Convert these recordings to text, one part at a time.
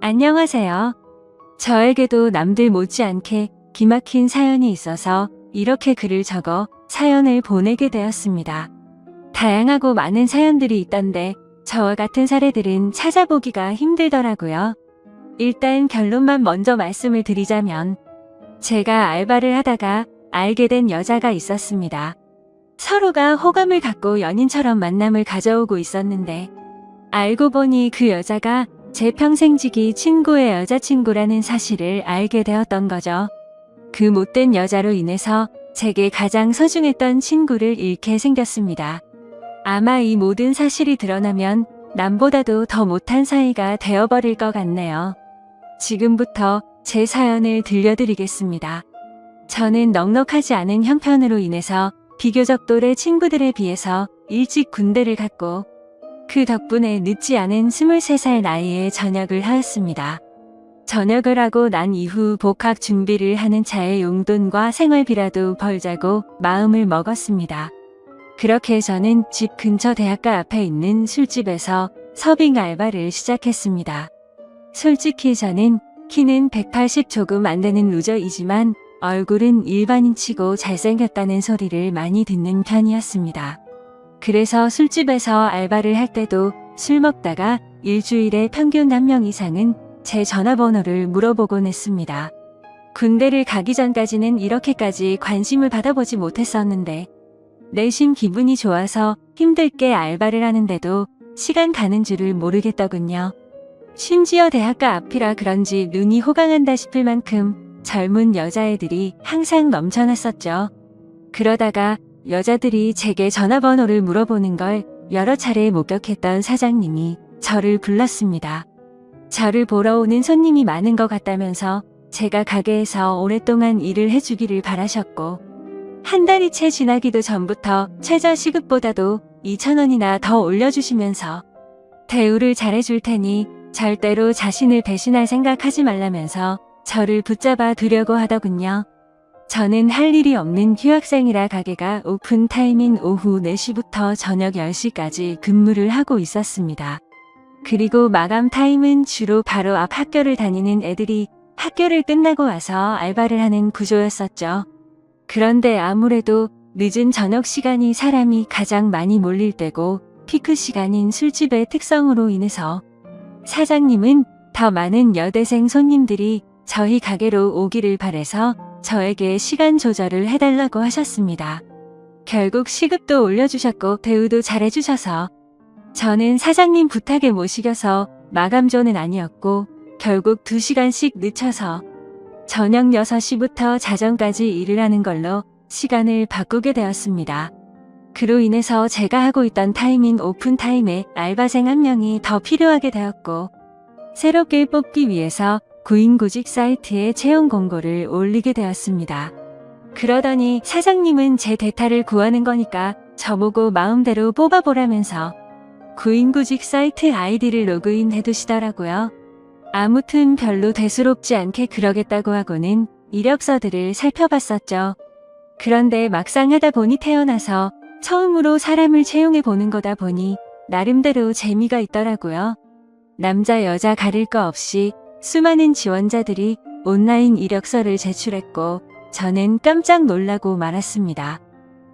안녕하세요. 저에게도 남들 못지않게 기막힌 사연이 있어서 이렇게 글을 적어 사연을 보내게 되었습니다. 다양하고 많은 사연들이 있던데 저와 같은 사례들은 찾아보기가 힘들더라고요. 일단 결론만 먼저 말씀을 드리자면 제가 알바를 하다가 알게 된 여자가 있었습니다. 서로가 호감을 갖고 연인처럼 만남을 가져오고 있었는데 알고 보니 그 여자가 제 평생지기 친구의 여자친구라는 사실을 알게 되었던 거죠. 그 못된 여자로 인해서 제게 가장 소중했던 친구를 잃게 생겼습니다. 아마 이 모든 사실이 드러나면 남보다도 더 못한 사이가 되어버릴 것 같네요. 지금부터 제 사연을 들려드리겠습니다. 저는 넉넉하지 않은 형편으로 인해서 비교적 또래 친구들에 비해서 일찍 군대를 갔고 그 덕분에 늦지 않은 23살 나이에 전역을 하였습니다. 전역을 하고 난 이후 복학 준비를 하는 차에 용돈과 생활비라도 벌자고 마음을 먹었습니다. 그렇게 저는 집 근처 대학가 앞에 있는 술집에서 서빙 알바를 시작했습니다. 솔직히 저는 키는 180 조금 안 되는 루저이지만 얼굴은 일반인치고 잘생겼다는 소리를 많이 듣는 편이었습니다. 그래서 술집에서 알바를 할 때도 술 먹다가 일주일에 평균 한 명 이상은 제 전화번호를 물어보곤 했습니다. 군대를 가기 전까지는 이렇게까지 관심을 받아보지 못했었는데 내심 기분이 좋아서 힘들게 알바를 하는데도 시간 가는 줄을 모르겠더군요. 심지어 대학가 앞이라 그런지 눈이 호강한다 싶을 만큼 젊은 여자애들이 항상 넘쳐났었죠. 그러다가 여자들이 제게 전화번호를 물어보는 걸 여러 차례 목격했던 사장님이 저를 불렀습니다. 저를 보러 오는 손님이 많은 것 같다면서 제가 가게에서 오랫동안 일을 해주기를 바라셨고 한 달이 채 지나기도 전부터 최저 시급보다도 2,000원이나 더 올려주시면서 대우를 잘해줄 테니 절대로 자신을 배신할 생각하지 말라면서 저를 붙잡아 두려고 하더군요. 저는 할 일이 없는 휴학생이라 가게가 오픈 타임인 오후 4시부터 저녁 10시까지 근무를 하고 있었습니다. 그리고 마감 타임은 주로 바로 앞 학교를 다니는 애들이 학교를 끝나고 와서 알바를 하는 구조였었죠. 그런데 아무래도 늦은 저녁 시간이 사람이 가장 많이 몰릴 때고 피크 시간인 술집의 특성으로 인해서 사장님은 더 많은 여대생 손님들이 저희 가게로 오기를 바래서 저에게 시간 조절을 해달라고 하셨습니다. 결국 시급도 올려주셨고 대우도 잘해주셔서 저는 사장님 부탁에 못 이겨서 마감조는 아니었고 결국 2시간씩 늦춰서 저녁 6시부터 자정까지 일을 하는 걸로 시간을 바꾸게 되었습니다. 그로 인해서 제가 하고 있던 타임인 오픈 타임에 알바생 한 명이 더 필요하게 되었고 새롭게 뽑기 위해서 구인구직 사이트에 채용 공고를 올리게 되었습니다. 그러더니 사장님은 제 대타를 구하는 거니까 저보고 마음대로 뽑아보라면서 구인구직 사이트 아이디를 로그인 해두시더라고요. 아무튼 별로 대수롭지 않게 그러겠다고 하고는 이력서들을 살펴봤었죠. 그런데 막상 하다 보니 태어나서 처음으로 사람을 채용해 보는 거다 보니 나름대로 재미가 있더라고요. 남자 여자 가릴 거 없이 수많은 지원자들이 온라인 이력서를 제출했고 저는 깜짝 놀라고 말았습니다.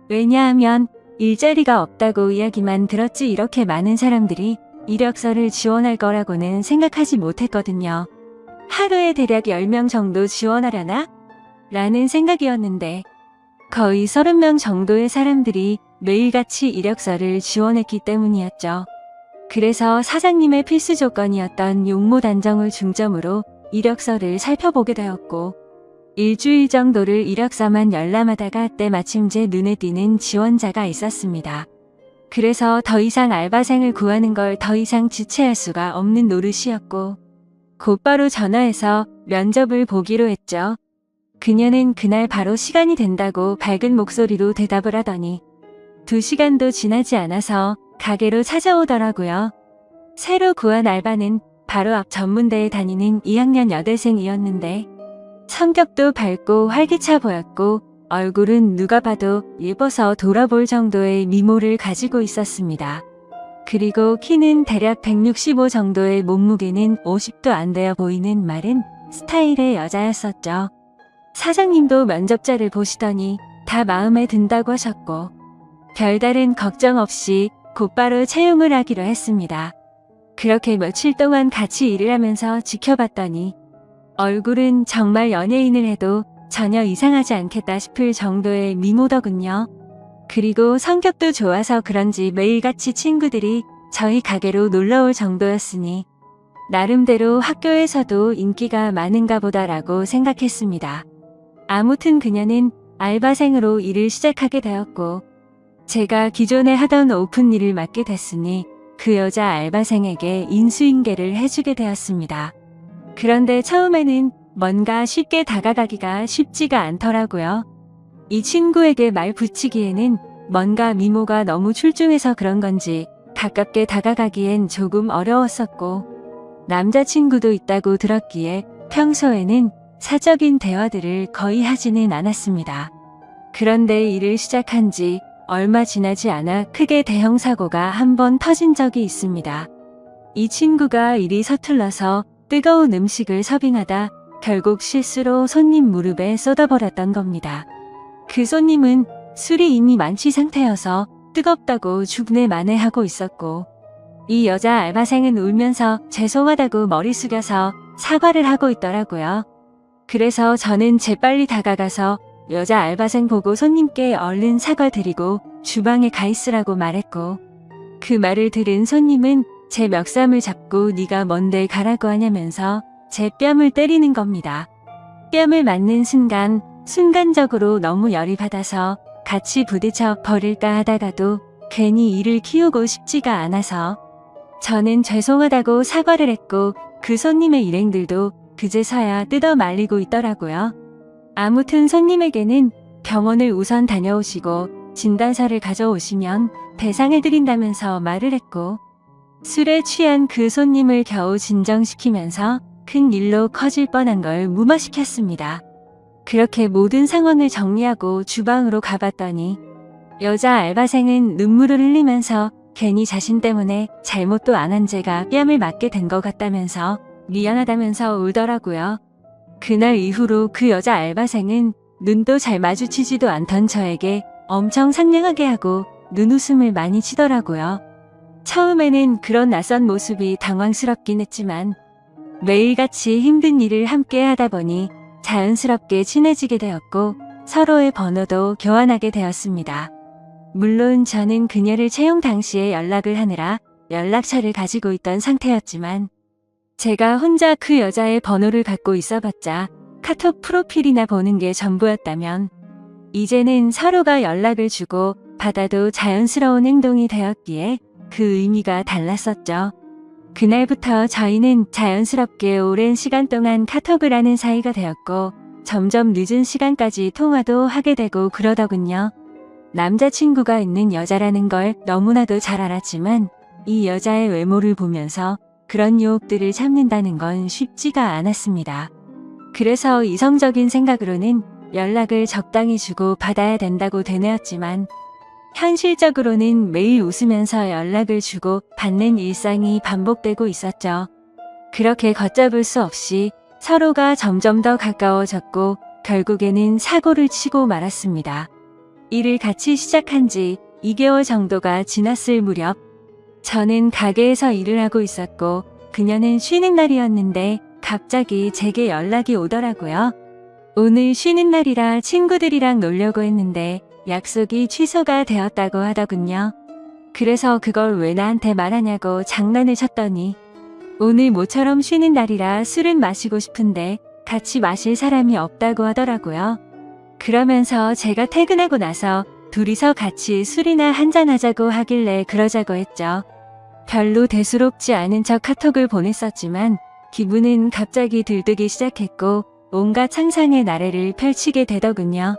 왜냐하면 일자리가 없다고 이야기만 들었지 이렇게 많은 사람들이 이력서를 지원할 거라고는 생각하지 못했거든요. 하루에 대략 10명 정도 지원하려나? 라는 생각이었는데 거의 30명 정도의 사람들이 매일같이 이력서를 지원했기 때문이었죠. 그래서 사장님의 필수 조건이었던 용모 단정을 중점으로 이력서를 살펴보게 되었고 일주일 정도를 이력서만 열람하다가 때마침 제 눈에 띄는 지원자가 있었습니다. 그래서 더 이상 알바생을 구하는 걸 더 이상 지체할 수가 없는 노릇이었고 곧바로 전화해서 면접을 보기로 했죠. 그녀는 그날 바로 시간이 된다고 밝은 목소리로 대답을 하더니 2시간도 지나지 않아서 가게로 찾아오더라고요. 새로 구한 알바는 바로 앞 전문대에 다니는 2학년 여대생이었는데 성격도 밝고 활기차 보였고 얼굴은 누가 봐도 예뻐서 돌아볼 정도의 미모를 가지고 있었습니다. 그리고 키는 대략 165 정도의 몸무게는 50도 안 되어 보이는 마른 스타일의 여자였었죠. 사장님도 면접자를 보시더니 다 마음에 든다고 하셨고 별다른 걱정 없이 곧바로 채용을 하기로 했습니다. 그렇게 며칠 동안 같이 일을 하면서 지켜봤더니 얼굴은 정말 연예인을 해도 전혀 이상하지 않겠다 싶을 정도의 미모더군요. 그리고 성격도 좋아서 그런지 매일같이 친구들이 저희 가게로 놀러올 정도였으니 나름대로 학교에서도 인기가 많은가 보다라고 생각했습니다. 아무튼 그녀는 알바생으로 일을 시작하게 되었고 제가 기존에 하던 오픈 일을 맡게 됐으니 그 여자 알바생에게 인수인계를 해주게 되었습니다. 그런데 처음에는 뭔가 쉽게 다가가기가 쉽지가 않더라고요. 이 친구에게 말 붙이기에는 뭔가 미모가 너무 출중해서 그런 건지 가깝게 다가가기엔 조금 어려웠었고 남자친구도 있다고 들었기에 평소에는 사적인 대화들을 거의 하지는 않았습니다. 그런데 일을 시작한 지 얼마 지나지 않아 크게 대형 사고가 한 번 터진 적이 있습니다. 이 친구가 일이 서툴러서 뜨거운 음식을 서빙하다 결국 실수로 손님 무릎에 쏟아버렸던 겁니다. 그 손님은 술이 이미 만취 상태여서 뜨겁다고 죽네 마네하고 있었고 이 여자 알바생은 울면서 죄송하다고 머리 숙여서 사과를 하고 있더라고요. 그래서 저는 재빨리 다가가서 여자 알바생 보고 손님께 얼른 사과드리고 주방에 가 있으라고 말했고 그 말을 들은 손님은 제 멱삼을 잡고 네가 뭔데 가라고 하냐면서 제 뺨을 때리는 겁니다. 뺨을 맞는 순간 순간적으로 너무 열이 받아서 같이 부딪혀 버릴까 하다가도 괜히 일을 키우고 싶지가 않아서 저는 죄송하다고 사과를 했고 그 손님의 일행들도 그제서야 뜯어 말리고 있더라고요. 아무튼 손님에게는 병원을 우선 다녀오시고 진단서를 가져오시면 배상해드린다면서 말을 했고 술에 취한 그 손님을 겨우 진정시키면서 큰 일로 커질 뻔한 걸 무마시켰습니다. 그렇게 모든 상황을 정리하고 주방으로 가봤더니 여자 알바생은 눈물을 흘리면서 괜히 자신 때문에 잘못도 안 한 제가 뺨을 맞게 된 것 같다면서 미안하다면서 울더라고요. 그날 이후로 그 여자 알바생은 눈도 잘 마주치지도 않던 저에게 엄청 상냥하게 하고 눈웃음을 많이 치더라고요. 처음에는 그런 낯선 모습이 당황스럽긴 했지만 매일같이 힘든 일을 함께 하다 보니 자연스럽게 친해지게 되었고 서로의 번호도 교환하게 되었습니다. 물론 저는 그녀를 채용 당시에 연락을 하느라 연락처를 가지고 있던 상태였지만 제가 혼자 그 여자의 번호를 갖고 있어봤자 카톡 프로필이나 보는 게 전부였다면 이제는 서로가 연락을 주고 받아도 자연스러운 행동이 되었기에 그 의미가 달랐었죠. 그날부터 저희는 자연스럽게 오랜 시간 동안 카톡을 하는 사이가 되었고 점점 늦은 시간까지 통화도 하게 되고 그러더군요. 남자친구가 있는 여자라는 걸 너무나도 잘 알았지만 이 여자의 외모를 보면서 그런 유혹들을 참는다는 건 쉽지가 않았습니다. 그래서 이성적인 생각으로는 연락을 적당히 주고 받아야 된다고 되뇌었지만 현실적으로는 매일 웃으면서 연락을 주고 받는 일상이 반복되고 있었죠. 그렇게 걷잡을 수 없이 서로가 점점 더 가까워졌고 결국에는 사고를 치고 말았습니다. 일을 같이 시작한 지 2개월 정도가 지났을 무렵 저는 가게에서 일을 하고 있었고 그녀는 쉬는 날이었는데 갑자기 제게 연락이 오더라고요. 오늘 쉬는 날이라 친구들이랑 놀려고 했는데 약속이 취소가 되었다고 하더군요. 그래서 그걸 왜 나한테 말하냐고 장난을 쳤더니 오늘 모처럼 쉬는 날이라 술은 마시고 싶은데 같이 마실 사람이 없다고 하더라고요. 그러면서 제가 퇴근하고 나서 둘이서 같이 술이나 한잔하자고 하길래 그러자고 했죠. 별로 대수롭지 않은 척 카톡을 보냈었지만 기분은 갑자기 들뜨기 시작했고 온갖 상상의 나래를 펼치게 되더군요.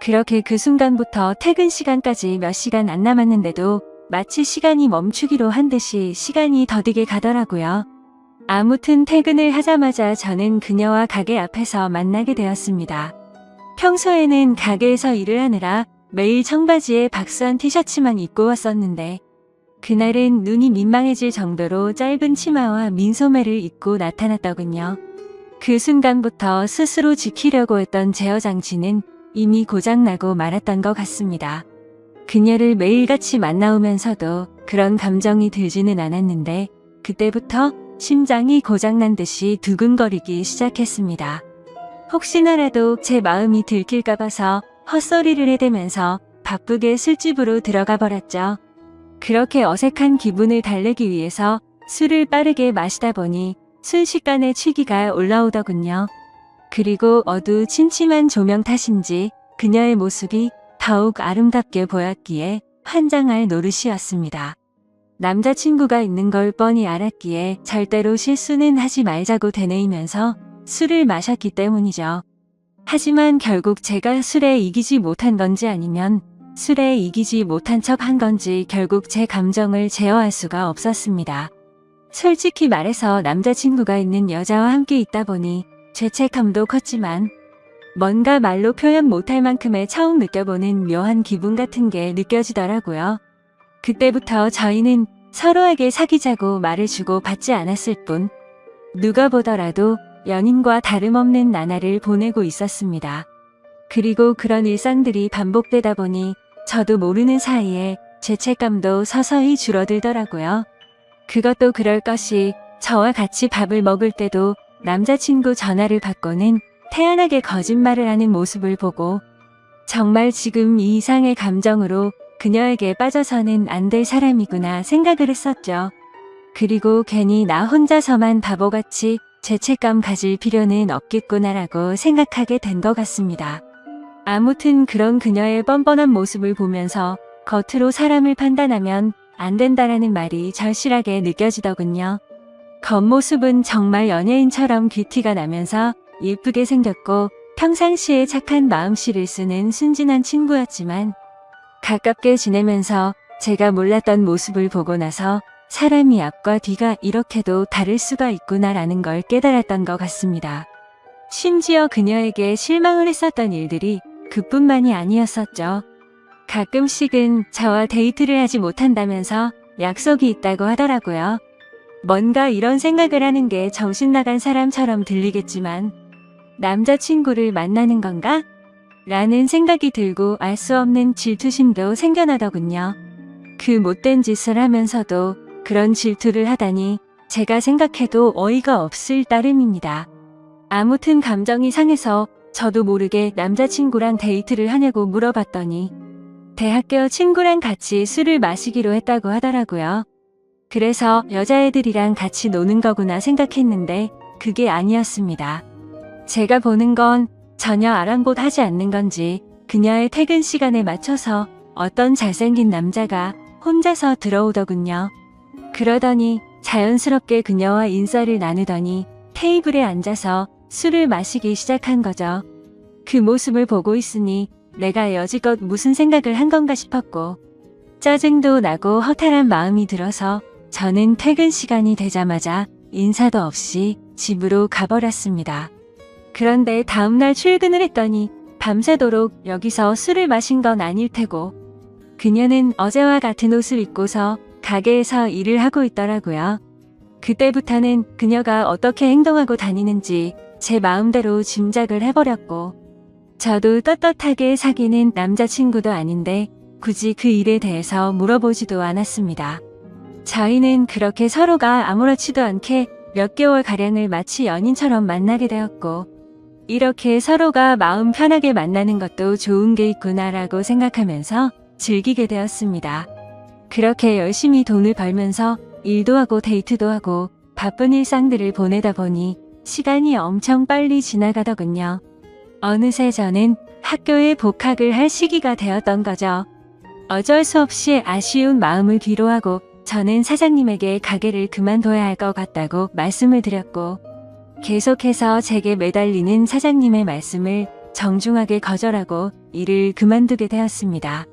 그렇게 그 순간부터 퇴근 시간까지 몇 시간 안 남았는데도 마치 시간이 멈추기로 한 듯이 시간이 더디게 가더라고요. 아무튼 퇴근을 하자마자 저는 그녀와 가게 앞에서 만나게 되었습니다. 평소에는 가게에서 일을 하느라 매일 청바지에 박스한 티셔츠만 입고 왔었는데 그날은 눈이 민망해질 정도로 짧은 치마와 민소매를 입고 나타났더군요. 그 순간부터 스스로 지키려고 했던 제어 장치는 이미 고장나고 말았던 것 같습니다. 그녀를 매일같이 만나오면서도 그런 감정이 들지는 않았는데 그때부터 심장이 고장난 듯이 두근거리기 시작했습니다. 혹시나라도 제 마음이 들킬까 봐서 헛소리를 해대면서 바쁘게 술집으로 들어가 버렸죠. 그렇게 어색한 기분을 달래기 위해서 술을 빠르게 마시다 보니 순식간에 취기가 올라오더군요. 그리고 침침한 조명 탓인지 그녀의 모습이 더욱 아름답게 보였기에 환장할 노릇이었습니다. 남자친구가 있는 걸 뻔히 알았기에 절대로 실수는 하지 말자고 되뇌이면서 술을 마셨기 때문이죠. 하지만 결국 제가 술에 이기지 못한 건지 아니면 술에 이기지 못한 척 한 건지 결국 제 감정을 제어할 수가 없었습니다. 솔직히 말해서 남자친구가 있는 여자와 함께 있다 보니 죄책감도 컸지만 뭔가 말로 표현 못할 만큼의 처음 느껴보는 묘한 기분 같은 게 느껴지더라고요. 그때부터 저희는 서로에게 사귀자고 말을 주고 받지 않았을 뿐 누가 보더라도 연인과 다름없는 나날을 보내고 있었습니다. 그리고 그런 일상들이 반복되다 보니 저도 모르는 사이에 죄책감도 서서히 줄어들더라고요. 그것도 그럴 것이 저와 같이 밥을 먹을 때도 남자친구 전화를 받고는 태연하게 거짓말을 하는 모습을 보고 정말 지금 이 이상의 감정으로 그녀에게 빠져서는 안 될 사람이구나 생각을 했었죠. 그리고 괜히 나 혼자서만 바보같이 죄책감 가질 필요는 없겠구나라고 생각하게 된 것 같습니다. 아무튼 그런 그녀의 뻔뻔한 모습을 보면서 겉으로 사람을 판단하면 안 된다라는 말이 절실하게 느껴지더군요. 겉모습은 정말 연예인처럼 귀티가 나면서 예쁘게 생겼고 평상시에 착한 마음씨를 쓰는 순진한 친구였지만 가깝게 지내면서 제가 몰랐던 모습을 보고 나서 사람이 앞과 뒤가 이렇게도 다를 수가 있구나라는 걸 깨달았던 것 같습니다. 심지어 그녀에게 실망을 했었던 일들이 그뿐만이 아니었었죠. 가끔씩은 저와 데이트를 하지 못한다면서 약속이 있다고 하더라고요. 뭔가 이런 생각을 하는 게 정신 나간 사람처럼 들리겠지만 남자친구를 만나는 건가? 라는 생각이 들고 알 수 없는 질투심도 생겨나더군요. 그 못된 짓을 하면서도 그런 질투를 하다니 제가 생각해도 어이가 없을 따름입니다. 아무튼 감정이 상해서 저도 모르게 남자친구랑 데이트를 하냐고 물어봤더니 대학교 친구랑 같이 술을 마시기로 했다고 하더라고요. 그래서 여자애들이랑 같이 노는 거구나 생각했는데 그게 아니었습니다. 제가 보는 건 전혀 아랑곳하지 않는 건지 그녀의 퇴근 시간에 맞춰서 어떤 잘생긴 남자가 혼자서 들어오더군요. 그러더니 자연스럽게 그녀와 인사를 나누더니 테이블에 앉아서 술을 마시기 시작한 거죠. 그 모습을 보고 있으니 내가 여지껏 무슨 생각을 한 건가 싶었고 짜증도 나고 허탈한 마음이 들어서 저는 퇴근 시간이 되자마자 인사도 없이 집으로 가버렸습니다. 그런데 다음날 출근을 했더니 밤새도록 여기서 술을 마신 건 아닐 테고 그녀는 어제와 같은 옷을 입고서 가게에서 일을 하고 있더라고요. 그때부터는 그녀가 어떻게 행동하고 다니는지 제 마음대로 짐작을 해버렸고 저도 떳떳하게 사귀는 남자친구도 아닌데 굳이 그 일에 대해서 물어보지도 않았습니다. 저희는 그렇게 서로가 아무렇지도 않게 몇 개월가량을 마치 연인처럼 만나게 되었고 이렇게 서로가 마음 편하게 만나는 것도 좋은 게 있구나라고 생각하면서 즐기게 되었습니다. 그렇게 열심히 돈을 벌면서 일도 하고 데이트도 하고 바쁜 일상들을 보내다 보니 시간이 엄청 빨리 지나가더군요. 어느새 저는 학교에 복학을 할 시기가 되었던 거죠. 어쩔 수 없이 아쉬운 마음을 뒤로하고 저는 사장님에게 가게를 그만둬야 할 것 같다고 말씀을 드렸고 계속해서 제게 매달리는 사장님의 말씀을 정중하게 거절하고 일을 그만두게 되었습니다.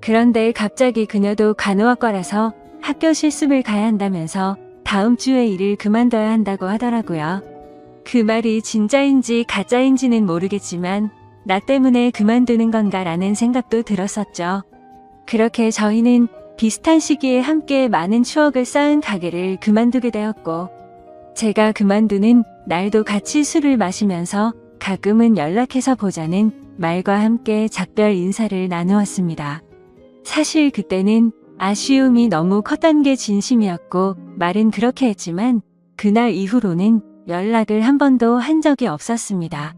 그런데 갑자기 그녀도 간호학과라서 학교 실습을 가야 한다면서 다음 주에 일을 그만둬야 한다고 하더라고요. 그 말이 진짜인지 가짜인지는 모르겠지만 나 때문에 그만두는 건가라는 생각도 들었었죠. 그렇게 저희는 비슷한 시기에 함께 많은 추억을 쌓은 가게를 그만두게 되었고, 제가 그만두는 날도 같이 술을 마시면서 가끔은 연락해서 보자는 말과 함께 작별 인사를 나누었습니다. 사실 그때는 아쉬움이 너무 컸던 게 진심이었고 말은 그렇게 했지만 그날 이후로는 연락을 한 번도 한 적이 없었습니다.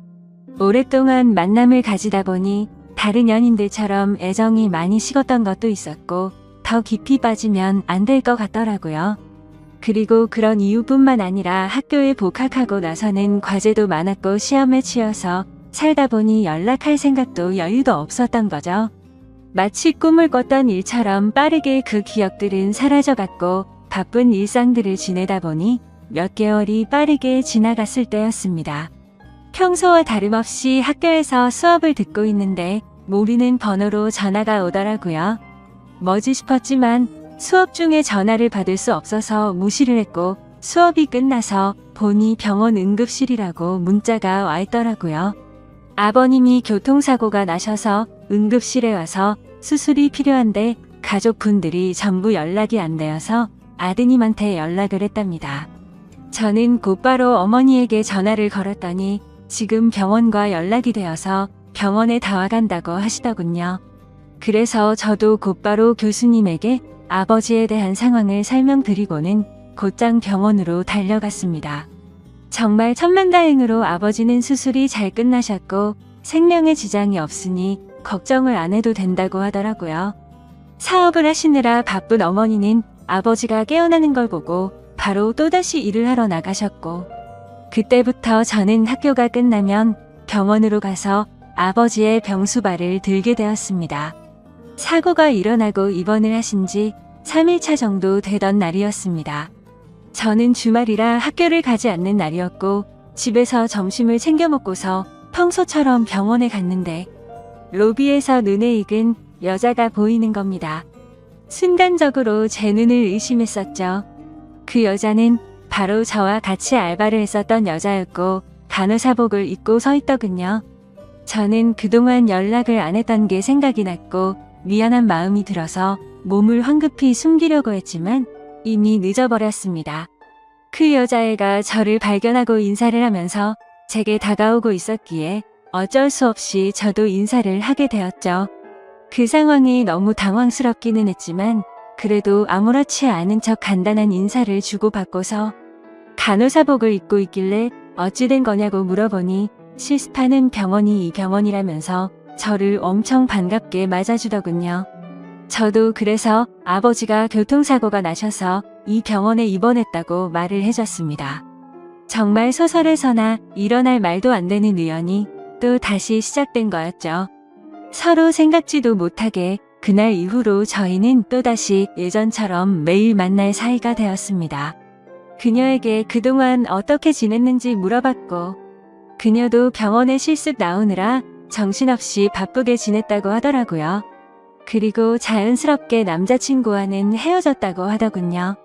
오랫동안 만남을 가지다 보니 다른 연인들처럼 애정이 많이 식었던 것도 있었고 더 깊이 빠지면 안 될 것 같더라고요. 그리고 그런 이유뿐만 아니라 학교에 복학하고 나서는 과제도 많았고 시험에 치여서 살다 보니 연락할 생각도 여유도 없었던 거죠. 마치 꿈을 꿨던 일처럼 빠르게 그 기억들은 사라져갔고 바쁜 일상들을 지내다 보니 몇 개월이 빠르게 지나갔을 때였습니다. 평소와 다름없이 학교에서 수업을 듣고 있는데 모르는 번호로 전화가 오더라고요. 뭐지 싶었지만 수업 중에 전화를 받을 수 없어서 무시를 했고 수업이 끝나서 보니 병원 응급실이라고 문자가 와 있더라고요. 아버님이 교통사고가 나셔서 응급실에 와서 수술이 필요한데 가족분들이 전부 연락이 안 되어서 아드님한테 연락을 했답니다. 저는 곧바로 어머니에게 전화를 걸었더니 지금 병원과 연락이 되어서 병원에 다 와간다고 하시더군요. 그래서 저도 곧바로 교수님에게 아버지에 대한 상황을 설명드리고는 곧장 병원으로 달려갔습니다. 정말 천만다행으로 아버지는 수술이 잘 끝나셨고 생명에 지장이 없으니 걱정을 안 해도 된다고 하더라고요. 사업을 하시느라 바쁜 어머니는 아버지가 깨어나는 걸 보고 바로 또다시 일을 하러 나가셨고 그때부터 저는 학교가 끝나면 병원으로 가서 아버지의 병수발을 들게 되었습니다. 사고가 일어나고 입원을 하신 지 3일차 정도 되던 날이었습니다. 저는 주말이라 학교를 가지 않는 날이었고 집에서 점심을 챙겨 먹고서 평소처럼 병원에 갔는데 로비에서 눈에 익은 여자가 보이는 겁니다. 순간적으로 제 눈을 의심했었죠. 그 여자는 바로 저와 같이 알바를 했었던 여자였고 간호사복을 입고 서 있더군요. 저는 그동안 연락을 안 했던 게 생각이 났고 미안한 마음이 들어서 몸을 황급히 숨기려고 했지만 이미 늦어버렸습니다. 그 여자애가 저를 발견하고 인사를 하면서 제게 다가오고 있었기에 어쩔 수 없이 저도 인사를 하게 되었죠. 그 상황이 너무 당황스럽기는 했지만 그래도 아무렇지 않은 척 간단한 인사를 주고받고서 간호사복을 입고 있길래 어찌 된 거냐고 물어보니 실습하는 병원이 이 병원이라면서 저를 엄청 반갑게 맞아주더군요. 저도 그래서 아버지가 교통사고가 나셔서 이 병원에 입원했다고 말을 해줬습니다. 정말 소설에서나 일어날 말도 안 되는 우연이 또 다시 시작된 거였죠. 서로 생각지도 못하게 그날 이후로 저희는 또다시 예전처럼 매일 만날 사이가 되었습니다. 그녀에게 그동안 어떻게 지냈는지 물어봤고 그녀도 병원에 실습 나오느라 정신없이 바쁘게 지냈다고 하더라고요. 그리고 자연스럽게 남자친구와는 헤어졌다고 하더군요.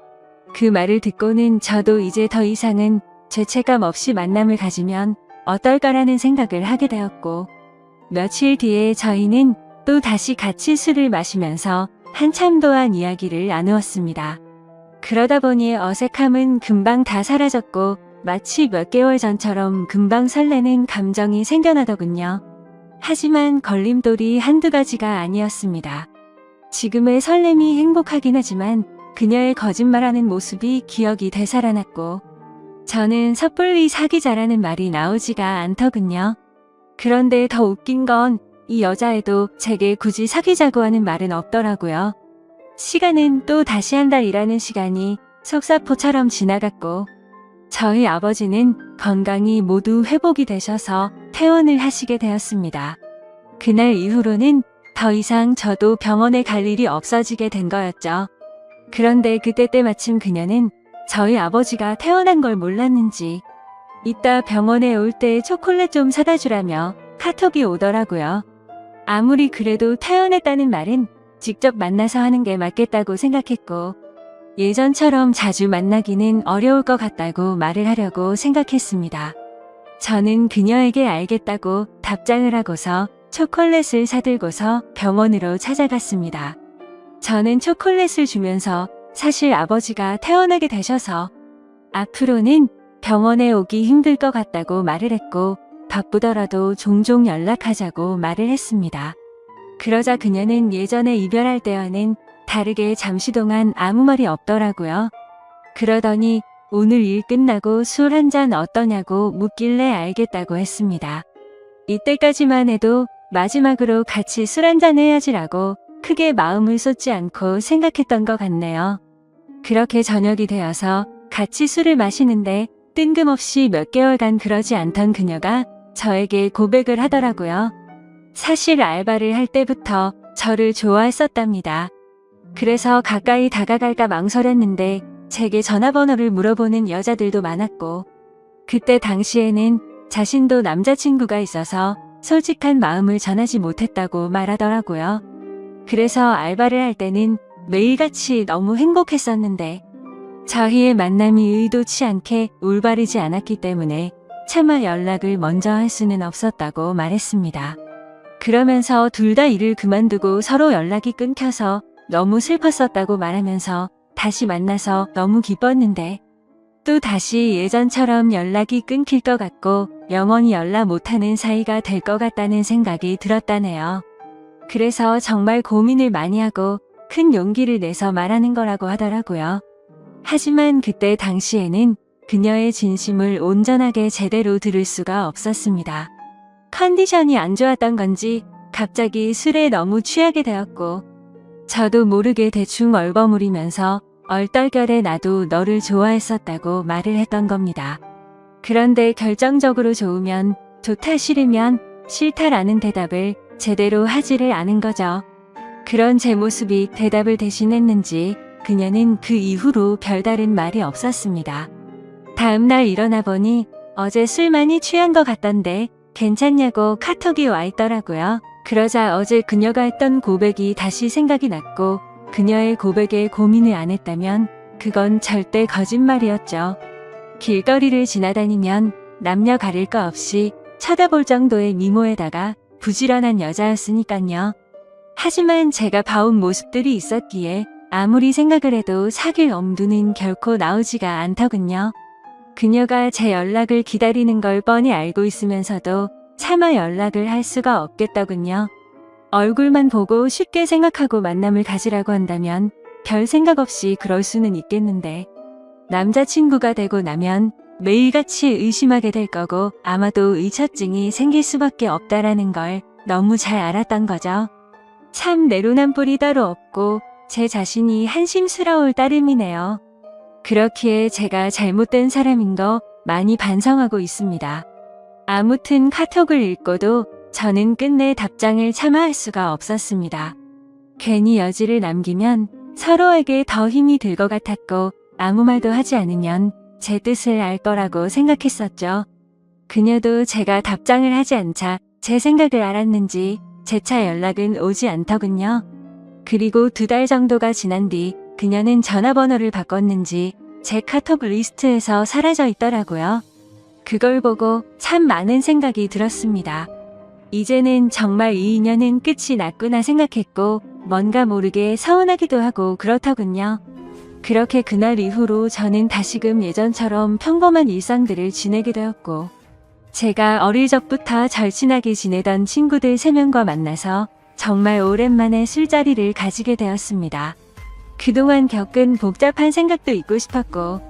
그 말을 듣고는 저도 이제 더 이상은 죄책감 없이 만남을 가지면 어떨까라는 생각을 하게 되었고 며칠 뒤에 저희는 또 다시 같이 술을 마시면서 한참 동안 이야기를 나누었습니다. 그러다 보니 어색함은 금방 다 사라졌고 마치 몇 개월 전처럼 금방 설레는 감정이 생겨나더군요. 하지만 걸림돌이 한두 가지가 아니었습니다. 지금의 설렘이 행복하긴 하지만 그녀의 거짓말하는 모습이 기억이 되살아났고 저는 섣불리 사귀자라는 말이 나오지가 않더군요. 그런데 더 웃긴 건 이 여자애도 제게 굳이 사귀자고 하는 말은 없더라고요. 시간은 또 다시 한 달 일하는 시간이 속사포처럼 지나갔고 저희 아버지는 건강이 모두 회복이 되셔서 퇴원을 하시게 되었습니다. 그날 이후로는 더 이상 저도 병원에 갈 일이 없어지게 된 거였죠. 그런데 그때 때마침 그녀는 저희 아버지가 퇴원한 걸 몰랐는지 이따 병원에 올 때 초콜릿 좀 사다 주라며 카톡이 오더라고요. 아무리 그래도 퇴원했다는 말은 직접 만나서 하는 게 맞겠다고 생각했고 예전처럼 자주 만나기는 어려울 것 같다고 말을 하려고 생각했습니다. 저는 그녀에게 알겠다고 답장을 하고서 초콜릿을 사들고서 병원으로 찾아갔습니다. 저는 초콜릿을 주면서 사실 아버지가 퇴원하게 되셔서 앞으로는 병원에 오기 힘들 것 같다고 말을 했고 바쁘더라도 종종 연락하자고 말을 했습니다. 그러자 그녀는 예전에 이별할 때와는 다르게 잠시 동안 아무 말이 없더라고요. 그러더니 오늘 일 끝나고 술 한잔 어떠냐고 묻길래 알겠다고 했습니다. 이때까지만 해도 마지막으로 같이 술 한잔 해야지라고 크게 마음을 쏟지 않고 생각했던 것 같네요. 그렇게 저녁이 되어서 같이 술을 마시는데 뜬금없이 몇 개월간 그러지 않던 그녀가 저에게 고백을 하더라고요. 사실 알바를 할 때부터 저를 좋아했었답니다. 그래서 가까이 다가갈까 망설였는데 제게 전화번호를 물어보는 여자들도 많았고 그때 당시에는 자신도 남자친구가 있어서 솔직한 마음을 전하지 못했다고 말하더라고요. 그래서 알바를 할 때는 매일같이 너무 행복했었는데 저희의 만남이 의도치 않게 올바르지 않았기 때문에 차마 연락을 먼저 할 수는 없었다고 말했습니다. 그러면서 둘 다 일을 그만두고 서로 연락이 끊겨서 너무 슬펐었다고 말하면서 다시 만나서 너무 기뻤는데 또 다시 예전처럼 연락이 끊길 것 같고 영원히 연락 못하는 사이가 될 것 같다는 생각이 들었다네요. 그래서 정말 고민을 많이 하고 큰 용기를 내서 말하는 거라고 하더라고요. 하지만 그때 당시에는 그녀의 진심을 온전하게 제대로 들을 수가 없었습니다. 컨디션이 안 좋았던 건지 갑자기 술에 너무 취하게 되었고 저도 모르게 대충 얼버무리면서 얼떨결에 나도 너를 좋아했었다고 말을 했던 겁니다. 그런데 결정적으로 좋으면 좋다 싫으면 싫다라는 대답을 제대로 하지를 않은 거죠. 그런 제 모습이 대답을 대신했는지 그녀는 그 이후로 별다른 말이 없었습니다. 다음날 일어나 보니 어제 술 많이 취한 것 같던데 괜찮냐고 카톡이 와 있더라고요. 그러자 어제 그녀가 했던 고백이 다시 생각이 났고 그녀의 고백에 고민을 안 했다면 그건 절대 거짓말이었죠. 길거리를 지나다니면 남녀 가릴 거 없이 쳐다볼 정도의 미모에다가 부지런한 여자였으니깐요. 하지만 제가 봐온 모습들이 있었기에 아무리 생각을 해도 사귈 엄두는 결코 나오지가 않더군요. 그녀가 제 연락을 기다리는 걸 뻔히 알고 있으면서도 차마 연락을 할 수가 없겠더군요. 얼굴만 보고 쉽게 생각하고 만남을 가지라고 한다면 별 생각 없이 그럴 수는 있겠는데 남자친구가 되고 나면 매일같이 의심하게 될 거고 아마도 의처증이 생길 수밖에 없다라는 걸 너무 잘 알았던 거죠. 참 내로남불이 따로 없고 제 자신이 한심스러울 따름이네요. 그렇기에 제가 잘못된 사람인 거 많이 반성하고 있습니다. 아무튼 카톡을 읽고도 저는 끝내 답장을 차마 할 수가 없었습니다. 괜히 여지를 남기면 서로에게 더 힘이 들 것 같았고 아무 말도 하지 않으면 제 뜻을 알 거라고 생각했었죠. 그녀도 제가 답장을 하지 않자 제 생각을 알았는지 재차 연락은 오지 않더군요. 그리고 2달 정도가 지난 뒤 그녀는 전화번호를 바꿨는지 제 카톡 리스트에서 사라져 있더라고요. 그걸 보고 참 많은 생각이 들었습니다. 이제는 정말 이 인연은 끝이 났구나 생각했고 뭔가 모르게 서운하기도 하고 그렇더군요. 그렇게 그날 이후로 저는 다시금 예전처럼 평범한 일상들을 지내게 되었고 제가 어릴 적부터 절친하게 지내던 친구들 3명과 만나서 정말 오랜만에 술자리를 가지게 되었습니다. 그동안 겪은 복잡한 생각도 잊고 싶었고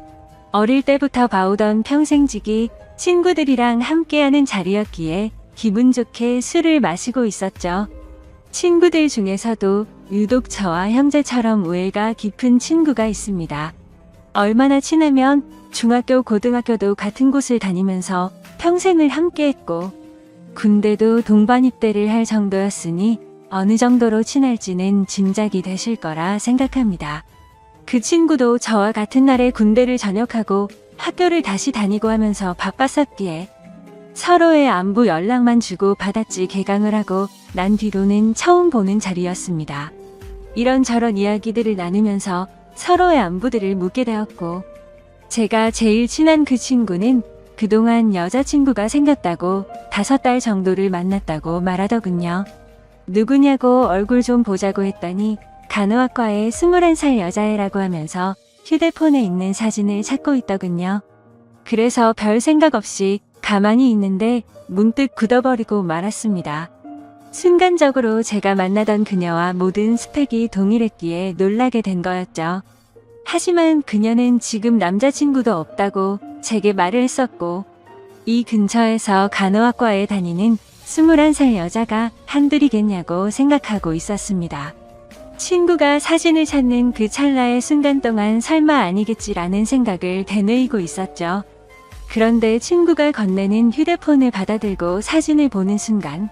어릴 때부터 봐오던 평생지기 친구들이랑 함께하는 자리였기에 기분 좋게 술을 마시고 있었죠. 친구들 중에서도 유독 저와 형제처럼 우애가 깊은 친구가 있습니다. 얼마나 친하면 중학교, 고등학교도 같은 곳을 다니면서 평생을 함께했고 군대도 동반 입대를 할 정도였으니 어느 정도로 친할지는 짐작이 되실 거라 생각합니다. 그 친구도 저와 같은 날에 군대를 전역하고 학교를 다시 다니고 하면서 바빴었기에 서로의 안부 연락만 주고 받았지 개강을 하고 난 뒤로는 처음 보는 자리였습니다. 이런저런 이야기들을 나누면서 서로의 안부들을 묻게 되었고 제가 제일 친한 그 친구는 그동안 여자친구가 생겼다고 5달 정도를 만났다고 말하더군요. 누구냐고 얼굴 좀 보자고 했더니 간호학과의 21살 여자애라고 하면서 휴대폰에 있는 사진을 찾고 있더군요. 그래서 별 생각 없이 가만히 있는데 문득 굳어버리고 말았습니다. 순간적으로 제가 만나던 그녀와 모든 스펙이 동일했기에 놀라게 된 거였죠. 하지만 그녀는 지금 남자친구도 없다고 제게 말을 했었고, 이 근처에서 간호학과에 다니는 21살 여자가 한둘이겠냐고 생각하고 있었습니다. 친구가 사진을 찾는 그 찰나의 순간 동안 설마 아니겠지라는 생각을 되뇌이고 있었죠. 그런데 친구가 건네는 휴대폰을 받아들고 사진을 보는 순간,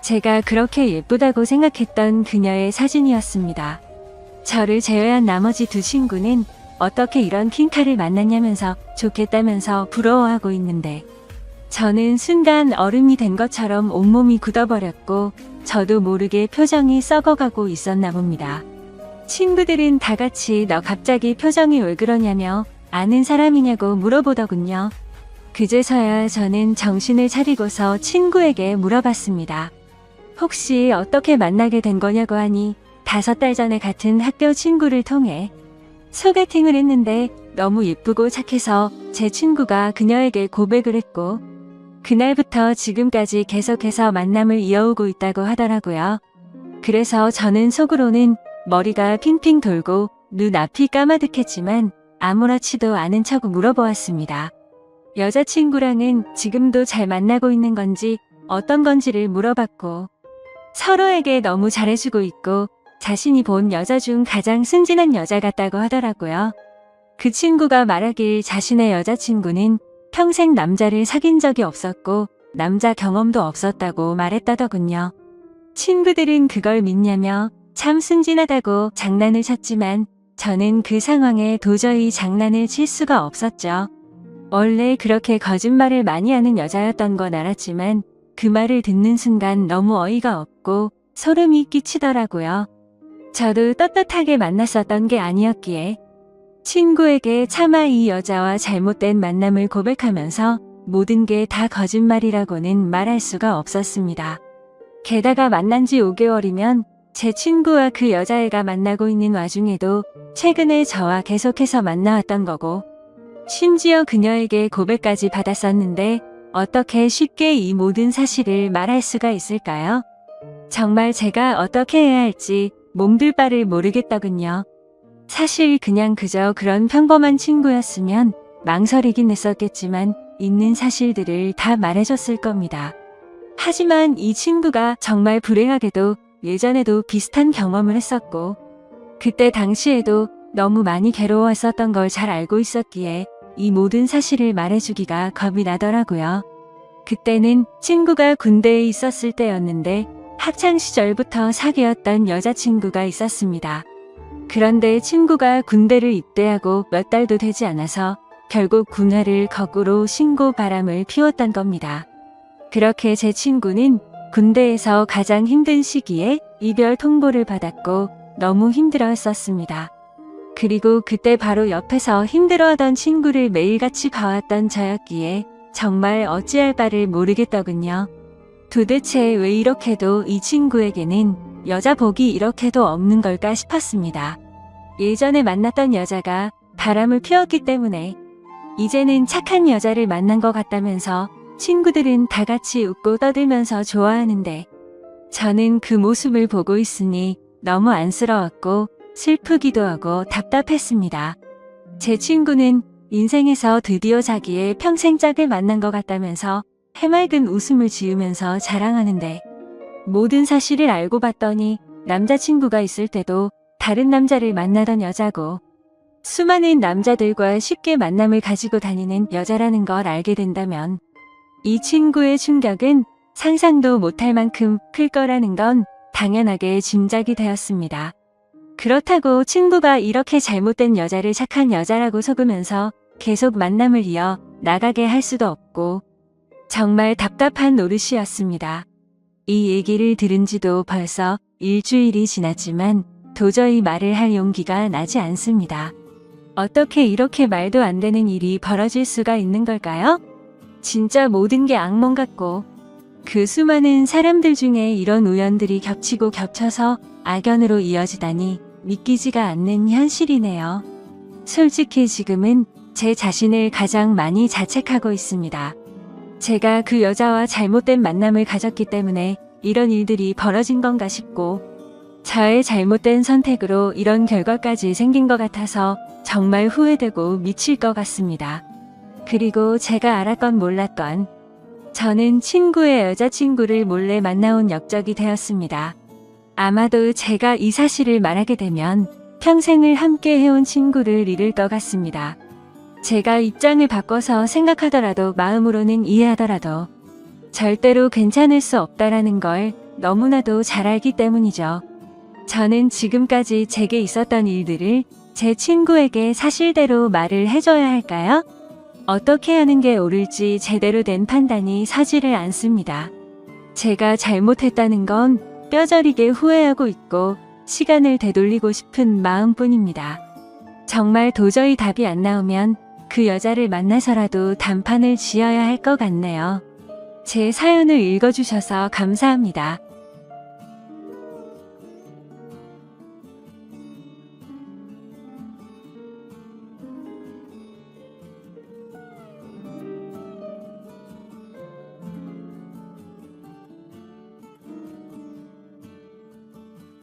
제가 그렇게 예쁘다고 생각했던 그녀의 사진이었습니다. 저를 제외한 나머지 두 친구는 어떻게 이런 킹카를 만났냐면서 좋겠다면서 부러워하고 있는데, 저는 순간 얼음이 된 것처럼 온몸이 굳어버렸고 저도 모르게 표정이 썩어가고 있었나 봅니다. 친구들은 다 같이 너 갑자기 표정이 왜 그러냐며 아는 사람이냐고 물어보더군요. 그제서야 저는 정신을 차리고서 친구에게 물어봤습니다. 혹시 어떻게 만나게 된 거냐고 하니 5달 전에 같은 학교 친구를 통해 소개팅을 했는데 너무 예쁘고 착해서 제 친구가 그녀에게 고백을 했고 그날부터 지금까지 계속해서 만남을 이어오고 있다고 하더라고요. 그래서 저는 속으로는 머리가 핑핑 돌고 눈앞이 까마득했지만 아무렇지도 않은 척 물어보았습니다. 여자친구랑은 지금도 잘 만나고 있는 건지 어떤 건지를 물어봤고 서로에게 너무 잘해주고 있고 자신이 본 여자 중 가장 순진한 여자 같다고 하더라고요. 그 친구가 말하길 자신의 여자친구는 평생 남자를 사귄 적이 없었고 남자 경험도 없었다고 말했다더군요. 친구들은 그걸 믿냐며 참 순진하다고 장난을 쳤지만 저는 그 상황에 도저히 장난을 칠 수가 없었죠. 원래 그렇게 거짓말을 많이 하는 여자였던 건 알았지만 그 말을 듣는 순간 너무 어이가 없고 소름이 끼치더라고요. 저도 떳떳하게 만났었던 게 아니었기에 친구에게 차마 이 여자와 잘못된 만남을 고백하면서 모든 게 다 거짓말이라고는 말할 수가 없었습니다. 게다가 만난 지 5개월이면 제 친구와 그 여자애가 만나고 있는 와중에도 최근에 저와 계속해서 만나왔던 거고 심지어 그녀에게 고백까지 받았었는데 어떻게 쉽게 이 모든 사실을 말할 수가 있을까요? 정말 제가 어떻게 해야 할지 몸둘 바를 모르겠더군요. 사실 그냥 그저 그런 평범한 친구였으면 망설이긴 했었겠지만 있는 사실들을 다 말해줬을 겁니다. 하지만 이 친구가 정말 불행하게도 예전에도 비슷한 경험을 했었고 그때 당시에도 너무 많이 괴로워했었던 걸 잘 알고 있었기에 이 모든 사실을 말해주기가 겁이 나더라고요. 그때는 친구가 군대에 있었을 때였는데 학창시절부터 사귀었던 여자친구가 있었습니다. 그런데 친구가 군대를 입대하고 몇 달도 되지 않아서 결국 군화를 거꾸로 신고 바람을 피웠던 겁니다. 그렇게 제 친구는 군대에서 가장 힘든 시기에 이별 통보를 받았고 너무 힘들어했었습니다. 그리고 그때 바로 옆에서 힘들어하던 친구를 매일같이 봐왔던 저였기에 정말 어찌할 바를 모르겠더군요. 도대체 왜 이렇게도 이 친구에게는 여자 복이 이렇게도 없는 걸까 싶었습니다. 예전에 만났던 여자가 바람을 피웠기 때문에 이제는 착한 여자를 만난 것 같다면서 친구들은 다 같이 웃고 떠들면서 좋아하는데 저는 그 모습을 보고 있으니 너무 안쓰러웠고 슬프기도 하고 답답했습니다. 제 친구는 인생에서 드디어 자기의 평생 짝을 만난 것 같다면서 해맑은 웃음을 지으면서 자랑하는데 모든 사실을 알고 봤더니 남자친구가 있을 때도 다른 남자를 만나던 여자고 수많은 남자들과 쉽게 만남을 가지고 다니는 여자라는 걸 알게 된다면 이 친구의 충격은 상상도 못할 만큼 클 거라는 건 당연하게 짐작이 되었습니다. 그렇다고 친구가 이렇게 잘못된 여자를 착한 여자라고 속으면서 계속 만남을 이어 나가게 할 수도 없고 정말 답답한 노릇이었습니다. 이 얘기를 들은 지도 벌써 일주일이 지났지만 도저히 말을 할 용기가 나지 않습니다. 어떻게 이렇게 말도 안 되는 일이 벌어질 수가 있는 걸까요? 진짜 모든 게 악몽 같고 그 수많은 사람들 중에 이런 우연들이 겹치고 겹쳐서 악연으로 이어지다니 믿기지가 않는 현실이네요. 솔직히 지금은 제 자신을 가장 많이 자책하고 있습니다. 제가 그 여자와 잘못된 만남을 가졌기 때문에 이런 일들이 벌어진 건가 싶고, 저의 잘못된 선택으로 이런 결과까지 생긴 것 같아서 정말 후회되고 미칠 것 같습니다. 그리고 제가 알았건 몰랐건 저는 친구의 여자친구를 몰래 만나온 역적이 되었습니다. 아마도 제가 이 사실을 말하게 되면 평생을 함께 해온 친구를 잃을 것 같습니다. 제가 입장을 바꿔서 생각하더라도 마음으로는 이해하더라도 절대로 괜찮을 수 없다라는 걸 너무나도 잘 알기 때문이죠. 저는 지금까지 제게 있었던 일들을 제 친구에게 사실대로 말을 해줘야 할까요? 어떻게 하는 게 옳을지 제대로 된 판단이 서지를 않습니다. 제가 잘못했다는 건 뼈저리게 후회하고 있고 시간을 되돌리고 싶은 마음뿐입니다. 정말 도저히 답이 안 나오면 그 여자를 만나서라도 단판을 지어야 할 것 같네요. 제 사연을 읽어주셔서 감사합니다.